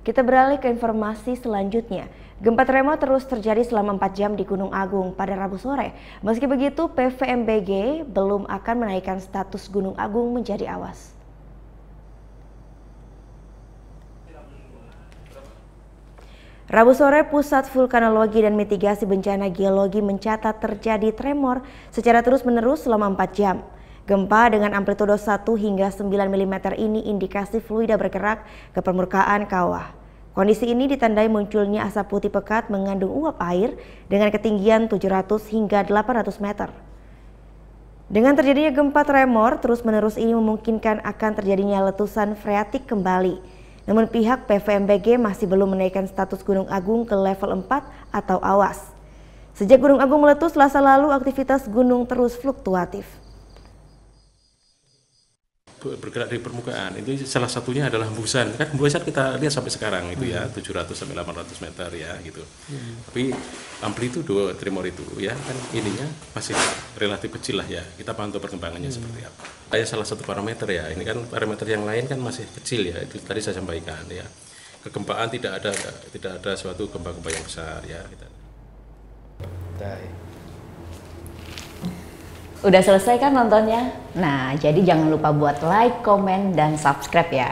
Kita beralih ke informasi selanjutnya. Gempa tremor terus terjadi selama 4 jam di Gunung Agung pada Rabu sore. Meski begitu, PVMBG belum akan menaikkan status Gunung Agung menjadi awas. Rabu sore, Pusat Vulkanologi dan Mitigasi Bencana Geologi mencatat terjadi tremor secara terus-menerus selama 4 jam. Gempa dengan amplitudo 1 hingga 9 mm ini indikasi fluida bergerak ke permukaan kawah. Kondisi ini ditandai munculnya asap putih pekat mengandung uap air dengan ketinggian 700 hingga 800 meter. Dengan terjadinya gempa tremor terus-menerus ini memungkinkan akan terjadinya letusan freatik kembali. Namun pihak PVMBG masih belum menaikkan status Gunung Agung ke level 4 atau awas. Sejak Gunung Agung meletus Selasa lalu, aktivitas gunung terus fluktuatif. Bergerak di permukaan, itu salah satunya adalah hembusan. Kan hembusan kita lihat sampai sekarang itu ya 700 sampai 800 meter ya gitu. Tapi amplitudo tremor itu ya kan ininya masih relatif kecil lah ya. Kita pantau perkembangannya seperti apa. Salah satu parameter ya. Ini kan parameter yang lain kan masih kecil ya. Itu tadi saya sampaikan ya. Kegempaan tidak ada suatu gempa-gempa yang besar ya. Udah selesai kan nontonnya? Nah, jadi jangan lupa buat like, komen, dan subscribe ya.